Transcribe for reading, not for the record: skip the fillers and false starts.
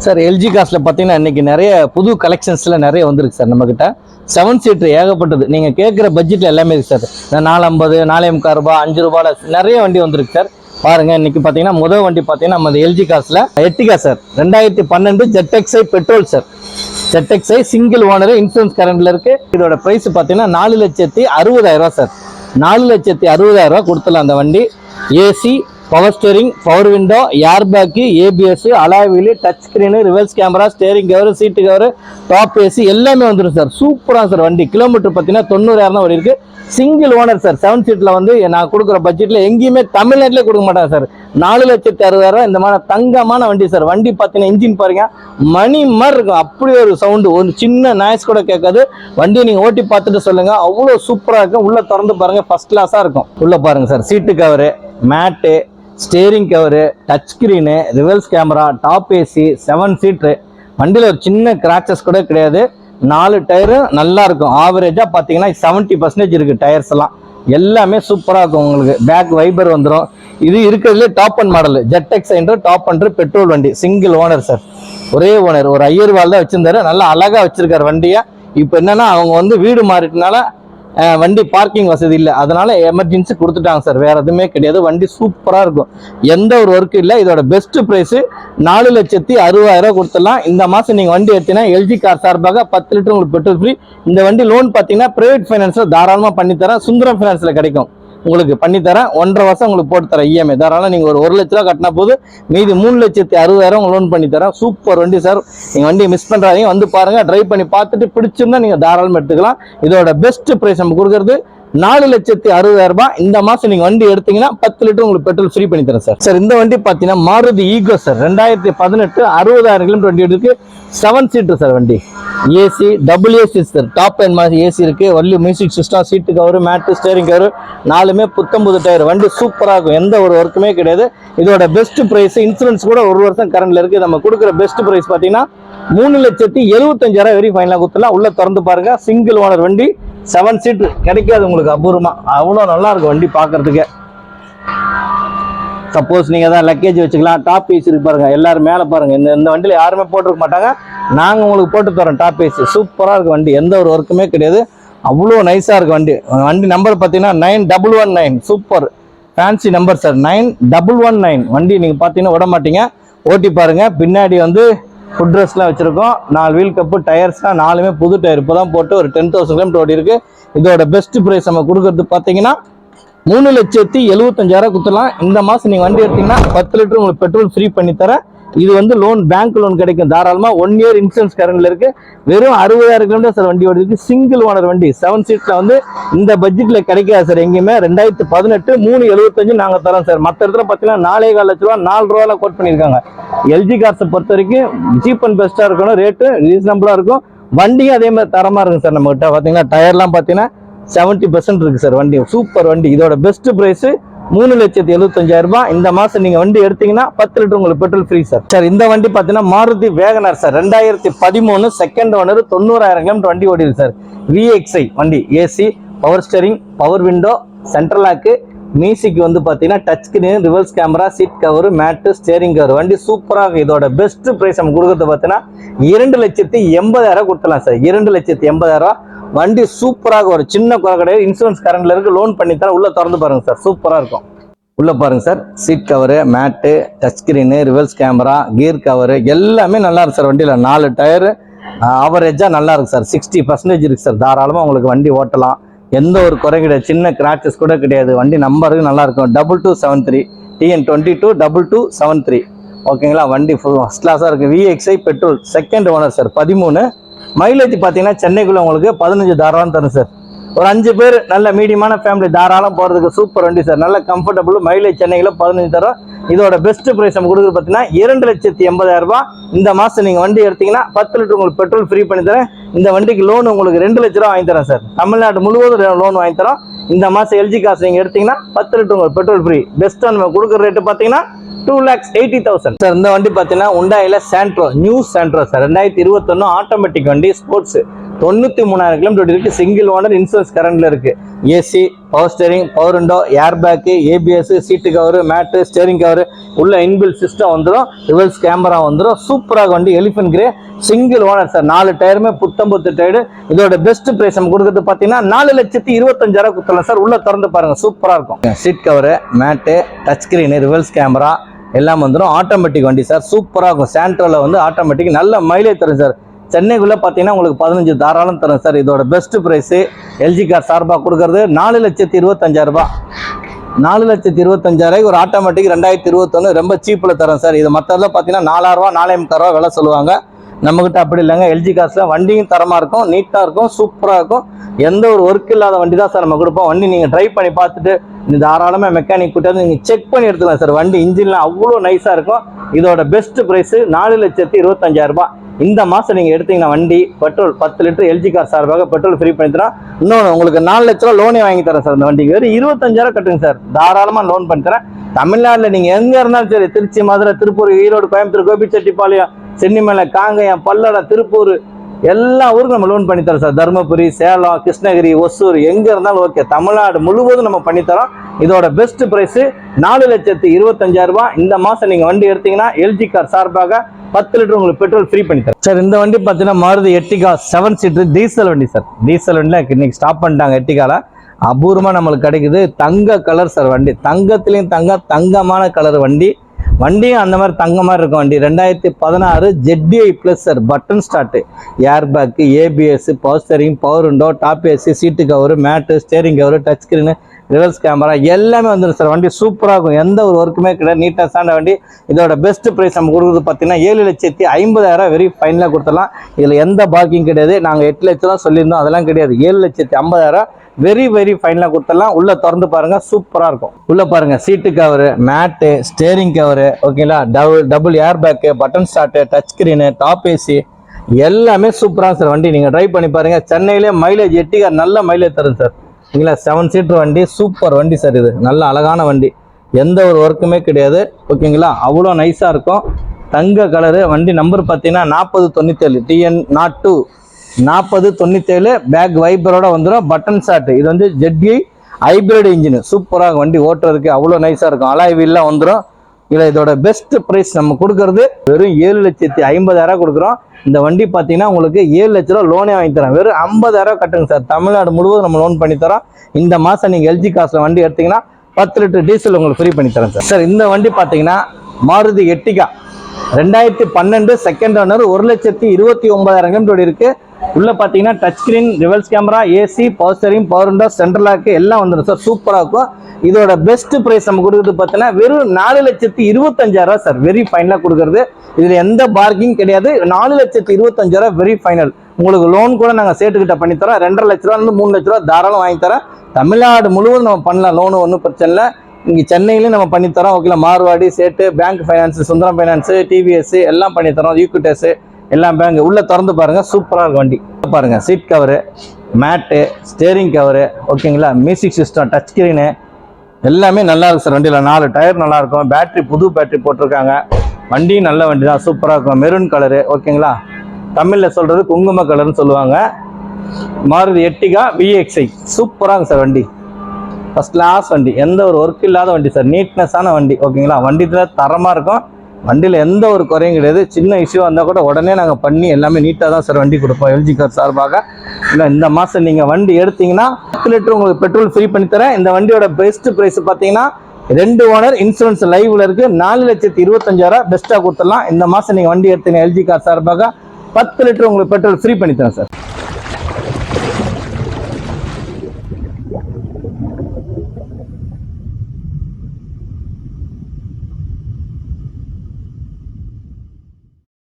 Sir LG காஸ்ட்ல பார்த்தீங்கன்னா இன்னைக்கு நிறைய புது கலெக்ஷன்ஸ்ல நிறைய வந்திருக்கு சார் நம்மகிட்ட. 7 சீட்டர் ஏகப்பட்டது. நீங்கள் கேட்குற பட்ஜெட்டில் எல்லாமே இருக்குது சார். இந்த 450 4.25 ரூபா 5 ரூபாயில் நிறைய வண்டி வந்திருக்கு சார். பாருங்க இன்னைக்கு பார்த்தீங்கன்னா முதல் வண்டி பார்த்தீங்கன்னா நம்ம எல்ஜி காஸ்ட்ல Ertiga sir 2012 ZXi petrol sir. ZXi single owner insurance கரண்ட்ல இருக்கு. இதோட பிரைஸ் பார்த்தீங்கன்னா 4,60,000 சார். 4,60,000 கொடுத்துடலாம் அந்த வண்டி. AC, power steering, power window, air bag, ABS, alloy wheel, touch screen, reverse camera, steering cover, seat cover, top AC எல்லாமே வந்துடும் sir. சூப்பராக சார் வண்டி. கிலோமீட்டர் பார்த்தீங்கன்னா 90,000 தான் ஓடி இருக்கு. Single owner sir. 7 சீட்டில் வந்து நான் கொடுக்குற பட்ஜெட்டில் எங்கேயுமே தமிழ்நாட்டிலே கொடுக்க மாட்டாங்க சார். 4,60,000 இந்த மாதிரி தங்கமான வண்டி சார். வண்டி பார்த்தீங்கன்னா இன்ஜின் பாருங்க மணி மாதிரி இருக்கும். அப்படி ஒரு சவுண்டு, ஒரு சின்ன நாய்ஸ் கூட கேட்காது. வண்டியை நீங்கள் ஓட்டி பார்த்துட்டு சொல்லுங்க, அவ்வளோ சூப்பராக இருக்கும். உள்ள திறந்து பாருங்க, ஃபர்ஸ்ட் கிளாஸாக இருக்கும். உள்ள பாருங்க sir, seat cover, mat, steering cover, touch screen, reverse camera, top AC, 7 seater. வண்டியில் ஒரு சின்ன கிராச்சஸ் கூட கிடையாது. 4 டயரு நல்லா இருக்கும். ஆவரேஜாக பார்த்தீங்கன்னா 70% இருக்குது. டயர்ஸ் எல்லாம் எல்லாமே சூப்பராக இருக்கும். உங்களுக்கு பேக் வைபர் வந்துடும். இது இருக்கிறதுலே top end model ZXi top end petrol வண்டி. Single owner sir. ஒரே ஓனர். ஒரு 5 ரூபாய் தான் வச்சிருந்தாரு. நல்லா அழகாக வச்சிருக்காரு வண்டியை. இப்போ என்னன்னா அவங்க வந்து வீடு மாறிட்டனால வண்டி பார்க்கிங் வசதி இல்லை, அதனால எமர்ஜென்சி கொடுத்துட்டாங்க சார். வேற எதுவுமே கிடையாது. வண்டி சூப்பராக இருக்கும். எந்த ஒரு ஒர்க்கு இல்லை. இதோட பெஸ்ட் ப்ரைஸ் 4,60,000 கொடுத்துடலாம். இந்த மாதம் நீங்கள் வண்டி எடுத்தீங்கன்னா எல்ஜி கார் சார்பாக 10 லிட்டர் உங்களுக்கு பெட்ரோல் ஃப்ரீ. இந்த வண்டி லோன் பார்த்தீங்கன்னா பிரைவேட் ஃபைனான்ஸில் தாராளமாக பண்ணித்தரேன். சுந்தரம் ஃபைனான்ஸில் கிடைக்கும். உங்களுக்கு பண்ணித்தரேன். 1.5 வருஷம் உங்களுக்கு போட்டு தரேன் இஎம்ஐ. தாராளம் நீங்கள் ஒரு 1 லட்ச ரூபா கட்டினா போது மீதி 3,60,000 லோன் பண்ணி தரேன். சூப்பர் வண்டி சார். நீங்கள் வண்டியை மிஸ் பண்ணுறாதீங்க. வந்து பாருங்கள், ட்ரைவ் பண்ணி பார்த்துட்டு பிடிச்சிருந்தா நீங்கள் தாராளமாக எடுத்துக்கலாம். இதோட பெஸ்ட் ப்ரைஸ் நம்ம கொடுக்குறது 4,60,000. இந்த மாதம் நீங்கள் வண்டி எடுத்தீங்கன்னா 10 லிட்டர் உங்களுக்கு பெட்ரோல் ஃப்ரீ பண்ணி தரேன் சார். சார் இந்த வண்டி பார்த்தீங்கன்னா மாருதி ஈகோ சார். 2018 60,000 கிலோமீட்டர் வண்டி இருக்கு. 7 சீட்டர் சார் வண்டி. AC, double AC sir. Top end மாதிரி ஏசி இருக்கு. வள்ளி music system, seat cover, mat, steering cover, 4மே புத்தம்புது டயர். வண்டி சூப்பராக இருக்கும். எந்த ஒரு ஒர்க்குமே கிடையாது. இதோட பெஸ்ட் ப்ரைஸ் இன்சூரன்ஸ் கூட 1 வருஷம் கரண்ட்ல இருக்கு. நம்ம கொடுக்குற பெஸ்ட் ப்ரைஸ் பார்த்தீங்கன்னா 3,75,000 வெரி ஃபைனலாக கொடுத்துலாம். உள்ள திறந்து பாருங்க, சிங்கிள் ஓனர் வண்டி. 7 சீட் கிடைக்காது உங்களுக்கு அபூர்வமா. அவ்வளோ நல்லா இருக்கும் வண்டி பார்க்கறதுக்கு. சப்போஸ் நீங்கள் தான் லக்கேஜ் வச்சுக்கலாம். டாப் ஏசி இருக்கு பாருங்க. எல்லாரும் மேலே பாருங்க. இந்த வண்டியில் யாருமே போட்டிருக்க மாட்டாங்க. நாங்கள் உங்களுக்கு போட்டு தரோம் டாப் ஏசி. சூப்பராக இருக்கு வண்டி. எந்த ஒரு ஒர்க்குமே கிடையாது. அவ்வளோ நைஸாக இருக்கு வண்டி. வண்டி நம்பர் பார்த்தீங்கன்னா 9119. Super fancy number sir. 9119 வண்டி நீங்கள் பார்த்தீங்கன்னா விட மாட்டீங்க. ஓட்டி பாருங்க. பின்னாடி வந்து ஃபுட் ரெஸ்ட்லாம் வச்சிருக்கோம். 4 வீல் கப்பு, டயர்ஸ்லாம் 4மே புது டயர். இப்போ தான் போட்டு ஒரு 10,000 கிலோமீட்டர் ஓடி இருக்கு. இதோட பெஸ்ட் ப்ரைஸ் நம்ம கொடுக்கறது பார்த்தீங்கன்னா 3,75,000 கொடுத்துடலாம். இந்த மாதம் நீங்கள் வண்டி எடுத்தீங்கன்னா 10 லிட்டர் உங்களுக்கு பெட்ரோல் ஃப்ரீ பண்ணி தரேன். இது வந்து லோன், பேங்க் லோன் கிடைக்கும் தாராளமாக. 1 இயர் இன்சூரன்ஸ் கரண்ட்ல இருக்கு. வெறும் 60,000 கிலோமீட்டர் சார் வண்டி ஓடி இருக்கு. சிங்கிள் ஓனர் வண்டி. 7 சீட்ல வந்து இந்த பட்ஜெட்ல கிடைக்காது சார் எங்கேயுமே. 2018 3,75 நாங்கள் தரோம் சார். மற்ற இடத்துல பார்த்தீங்கன்னா 4,15 லட்ச ரூபா 4 ரூபாயில கோட் பண்ணியிருக்காங்க. எல்ஜி கார்ஸை பொறுத்த வரைக்கும் சீப் அண்ட் பெஸ்ட்டாக இருக்கணும். ரேட்டு ரீசனபிளாக இருக்கும். வண்டியும் அதே மாதிரி தரமாக இருக்கும் சார். நம்ம கிட்ட பார்த்தீங்கன்னா டயர்லாம் பார்த்தீங்கன்னா 70% இருக்கு சார் வண்டி. சூப்பர் வண்டி. இதோட பெஸ்ட் ப்ரைஸ் 3,75,000. இந்த மாசம் நீங்க வண்டி எடுத்தீங்கன்னா 10 லிட்டர் உங்களுக்கு பெட்ரோல் ஃப்ரீ சார். சார் இந்த வண்டி பார்த்தீங்கன்னா Maruti Wagon R sir. 2013 second owner. 90,000 kilometre வண்டி ஓடிது சார். VXi வண்டி. AC, power steering, power window, central lock, music வந்து பார்த்தீங்கன்னா touch screen, reverse camera, seat cover, mat, steering cover. வண்டி சூப்பராக. இதோட பெஸ்ட் ப்ரைஸ் நம்ம கொடுக்கறது பார்த்தீங்கன்னா 2,80,000 கொடுத்துலாம் சார். 2,80,000. வண்டி சூப்பராக. ஒரு சின்ன குறை கிடையாது. இன்சூரன்ஸ் கரண்ட்ல இருக்கு. லோன் பண்ணி தரேன். உள்ள திறந்து பாருங்க சார். சூப்பராக இருக்கும். உள்ள பாருங்க sir. Seat cover, mat, touch screen, reverse camera, gear cover எல்லாமே நல்லா இருக்கு சார் வண்டியில். 4 டயரு ஆவரேஜாக நல்லா இருக்கு சார். 60% இருக்கு சார். தாராளமாக உங்களுக்கு வண்டி ஓட்டலாம். எந்த ஒரு குறை கிடையாது. சின்ன கிராச்சஸ் கூட கிடையாது. வண்டி நம்பருக்கு நல்லா இருக்கும். 2273 TN22 2273. ஓகேங்களா. வண்டி ஃபர்ஸ்ட் கிளாஸாக இருக்கு. VXi petrol second owner sir. 13. Mileage பார்த்தீங்கன்னா சென்னைக்குள்ள உங்களுக்கு 15 தாராளம் தரும் சார். ஒரு 5 பேர் நல்ல மீடியமான ஃபேமிலி தாராளம் போகிறதுக்கு சூப்பர் வண்டி சார். நல்ல கம்ஃபர்டபுள். மைலேஜ் சென்னைக்குள்ள 15 தரும். இதோட பெஸ்ட் ப்ரைஸ் நம்ம கொடுக்குறது பார்த்தீங்கன்னா 2,80,000. இந்த மாதம் நீங்கள் வண்டி எடுத்தீங்கன்னா 10 லிட்டர் உங்களுக்கு பெட்ரோல் ஃப்ரீ பண்ணி தரேன். இந்த வண்டிக்கு லோன் உங்களுக்கு 2 லட்ச ரூபா வாங்கி தரேன் சார். தமிழ்நாடு முழுவதும் லோன் வாங்கி தரோம். இந்த மாதம் எல்ஜி காசு நீங்கள் எடுத்தீங்கன்னா 10 லிட்டர் உங்களுக்கு பெட்ரோல் ஃப்ரீ. பெஸ்ட்டாக நம்ம கொடுக்குற ரேட்டு பார்த்தீங்கன்னா 2,80,000 சார். இந்த வண்டி பார்த்தீங்கன்னா உண்டாயில Santro, new Santro sir. 2021 automatic வண்டி, ஸ்போர்ட்ஸ். 93,000 கிலோமீட்டர் இருக்கு. சிங்கிள் ஓனர், இன்சூரன்ஸ் கரண்ட்ல இருக்கு. AC, power steering, power window, air bag, ABS, seat cover, mat, steering cover, உள்ள இன்பில் சிஸ்டம் வந்துடும், ரிவர்ஸ் கேமரா வந்துடும். சூப்பராக வண்டி elephant grey, single owner sir. 4 டயருமே புத்தம்புத்து டயரு. இதோட பெஸ்ட் பிரைஸ் நம்ம கொடுக்குறது பார்த்தீங்கன்னா 4,25,000 கொடுத்துடலாம் சார். உள்ள திறந்து பாருங்க, சூப்பராக இருக்கும். Seat cover, mat, touch screen, reverse camera எல்லாம் வந்துடும். ஆட்டோமேட்டிக் வண்டி சார், சூப்பராக இருக்கும். சாண்ட்ரோல வந்து ஆட்டோமேட்டிக் நல்ல மைலேஜ் தரும் சார். சென்னைக்குள்ளே பார்த்தீங்கன்னா உங்களுக்கு 15 தாராளம் தரும் சார். இதோட பெஸ்ட் ப்ரைஸு எல்ஜி கார் சார்பாக கொடுக்கறது 4,25,000. 4,25,000 ஒரு ஆட்டோமேட்டிக் 2021 ரொம்ப சீப்பில் தரும் சார். இது மற்றதெல்லாம் பார்த்தீங்கன்னா 4,000 4,500 விலை சொல்லுவாங்க. நம்மகிட்ட அப்படி இல்லைங்க. எல்ஜி கார்ஸில் வண்டியும் தரமாக இருக்கும், நீட்டாக இருக்கும், சூப்பராக இருக்கும். எந்த ஒரு ஒர்க் இல்லாத வண்டி தான் சார் நம்ம கொடுப்போம். வண்டி நீங்கள் ட்ரைவ் பண்ணி பார்த்துட்டு தாராளமாக மெக்கானிக் கூட்டாது நீங்கள் செக் பண்ணி எடுத்துக்கலாம் சார். வண்டி இன்ஜின்லாம் அவ்வளோ நைஸாக இருக்கும். இதோட பெஸ்ட் ப்ரைஸு 4,25,000. இந்த மாதம் நீங்கள் எடுத்தீங்கன்னா வண்டி பெட்ரோல் 10 லிட்டர் எல்ஜி கார் சார்பாக பெட்ரோல் ஃப்ரீ பண்ணி தரோம். இன்னொன்று உங்களுக்கு 4 லட்ச ரூபா லோனே வாங்கி தரேன் சார். இந்த வண்டிக்கு வெறும் 25,000 கட்டுங்க சார். தாராளமாக லோன் பண்ணி தரேன். தமிழ்நாட்டில் நீங்கள் எங்கே இருந்தாலும் சரி, திருச்சி, மதுரை, திருப்பூர், ஈரோடு, கோயம்புத்தூர், கோபிச்செட்டிப்பாளையம், சென்னிமலை, காங்கயம், பல்லடம், திருப்பூர் எல்லா ஊருக்கும் நம்ம லோன் பண்ணி தரோம் சார். தருமபுரி, சேலம், கிருஷ்ணகிரி, ஒசூர் எங்கே இருந்தாலும் ஓகே. தமிழ்நாடு முழுவதும் நம்ம பண்ணித்தரோம். இதோட பெஸ்ட் ப்ரைஸு 4,25,000. இந்த மாதம் நீங்கள் வண்டி எடுத்தீங்கன்னா எல்ஜி கார் சார்பாக 10 லிட்டர் உங்களுக்கு பெட்ரோல் ஃப்ரீ பண்ணி தரேன் சார். இந்த வண்டி பார்த்தீங்கன்னா மாருதி எர்டிகா 7 சீட்டர் டீசல் வண்டி சார். டீசல் வண்டியில் இன்னைக்கு ஸ்டாப் பண்ணிட்டாங்க. எர்டிகால அபூர்வமாக நம்மளுக்கு கிடைக்குது. தங்க கலர் சார் வண்டி. தங்கத்துலேயும் தங்கமான கலர் வண்டி. வண்டியும் அந்த மாதிரி தங்க மாதிரி இருக்கும் வண்டி. 2016 ZDI plus sir. Button start, air bag, ABS, power steering, power window, top AC, seat cover, mat, steering cover, touch screen, reverse camera எல்லாமே வந்துடும் சார். வண்டி சூப்பராக இருக்கும். எந்த ஒரு ஒர்க்குமே கிடையாது. நீட்டாக வண்டி. இதோட பெஸ்ட் ப்ரைஸ் நம்ம கொடுக்குறது பார்த்தீங்கன்னா 7,50,000 வெரி ஃபைனலாக கொடுத்துடலாம். இதில் எந்த பார்க்கிங் கிடையாது. நாங்கள் 8 லட்சம் தான் சொல்லியிருந்தோம், அதெல்லாம் கிடையாது. 7,50,000 வெரி ஃபைனலாக கொடுத்துடலாம். உள்ள திறந்து பாருங்க, சூப்பராக இருக்கும். உள்ள பாருங்க, seat cover, mat, steering cover, ஓகேங்களா, double air bag, button start, touch screen, top AC எல்லாமே சூப்பராக சார். வண்டி நீங்கள் ட்ரைவ் பண்ணி பாருங்க. சென்னையிலே மைலேஜ் எர்டிகா நல்ல மைலேஜ் தரும் சார். ஓகேங்களா, 7 சீட்டர் வண்டி, சூப்பர் வண்டி சார். இது நல்ல அழகான வண்டி, எந்த ஒரு ஒர்க்குமே கிடையாது. ஓகேங்களா, அவ்வளோ நைஸாக இருக்கும். தங்க கலரு வண்டி. நம்பர் பார்த்தீங்கன்னா 4097 TN02 4097. பேக் வைப்பரோட வந்துடும். Button start. இது வந்து ZDI ஹைப்ரிட் இன்ஜின். சூப்பராக வண்டி ஓட்டுறதுக்கு அவ்வளோ நைஸாக இருக்கும். அலாய் வீல்லாம் வந்துடும். இல்லை, இதோட பெஸ்ட் ப்ரைஸ் நம்ம கொடுக்கறது வெறும் 7,50,000 கொடுக்குறோம். இந்த வண்டி பார்த்தீங்கன்னா உங்களுக்கு 7 லட்ச ரூபா லோனே வாங்கி தரோம். வெறும் 50,000 கட்டுங்க சார். தமிழ்நாடு முழுவதும் நம்ம லோன் பண்ணி தரோம். இந்த மாதம் நீங்கள் எல்ஜி காசில் வண்டி எடுத்தீங்கன்னா 10 லிட்டர் டீசல் உங்களுக்கு ஃப்ரீ பண்ணி தரேன் சார். சார், இந்த வண்டி பார்த்தீங்கன்னா Maruti Ertiga 2012 second owner, 1,29,000 kilometre இருக்கு. உள்ள பார்த்தீங்கன்னா touch screen, reverse camera, AC, power steering, power window, central lock எல்லாம் வந்துடும் சார். சூப்பராக இருக்கும். இதோட பெஸ்ட் ப்ரைஸ் நம்ம கொடுக்குறது பார்த்தீங்கன்னா வெறும் 4,25,000 சார். வெரி ஃபைனலாக கொடுக்குறது. இதில் எந்த பார்க்கிங் கிடையாது. 4,25,000 வெரி ஃபைனல். உங்களுக்கு லோன் கூட நாங்கள் சேட்டுக்கிட்ட பண்ணித்தரோம். 2.5 லட்ச ரூபா 3 லட்ச ரூபா தாராளம் வாங்கி தரோம். தமிழ்நாடு முழுவதும் நம்ம பண்ணலாம். லோனு ஒன்றும் பிரச்சனை இல்லை. இங்கே சென்னையிலையும் நம்ம பண்ணித்தரோம். ஓகேங்களா, மார்வாடி, சேட்டு, bank finance, Sundaram finance, TVS எல்லாம் பண்ணித்தரோம். ஈக்விட்டஸு எல்லாம் பேங்க். உள்ள திறந்து பாருங்க, சூப்பராக இருக்கும் வண்டி. பாருங்க, seat cover, mat, steering cover, ஓகேங்களா, மியூசிக் சிஸ்டம், டச் ஸ்கிரீனு எல்லாமே நல்லா இருக்கு சார். வண்டியில் 4 டயர் நல்லா இருக்கும். பேட்டரி புது பேட்டரி போட்டிருக்காங்க. வண்டியும் நல்ல வண்டி தான், சூப்பராக இருக்கும். மெரூன் கலரு, ஓகேங்களா, தமிழில் சொல்றது குங்கும கலர்னு சொல்லுவாங்க. மாருதி எர்டிகா VXI சூப்பராக சார். வண்டி ஃபர்ஸ்ட் கிளாஸ் வண்டி. எந்த ஒரு ஒர்க் இல்லாத வண்டி சார். நீட்னஸான வண்டி. ஓகேங்களா, வண்டி தரமாக இருக்கும். வண்டியில் எந்த ஒரு குறையும் கிடையாது. சின்ன இஷ்யூ வந்தால் கூட உடனே நாங்கள் பண்ணி எல்லாமே நீட்டாக தான் சார் வண்டி கொடுப்போம் எல்ஜி கார் சார்பாக. இல்லை, இந்த மாதம் நீங்கள் வண்டி எடுத்தீங்கன்னா 10 லிட்டர் உங்களுக்கு பெட்ரோல் ஃப்ரீ பண்ணி தரேன். இந்த வண்டியோட பெஸ்ட் ப்ரைஸ் பார்த்தீங்கன்னா 2 ஓனர், இன்சூரன்ஸ் லைவ்ல இருக்கு. 4,25,000 பெஸ்ட்டாக கொடுத்துடலாம். இந்த மாதம் நீங்கள் வண்டி எடுத்தீங்கன்னா எல்ஜி கார் சார்பாக 10 லிட்டர் உங்களுக்கு பெட்ரோல் ஃப்ரீ பண்ணி தரேன் சார்.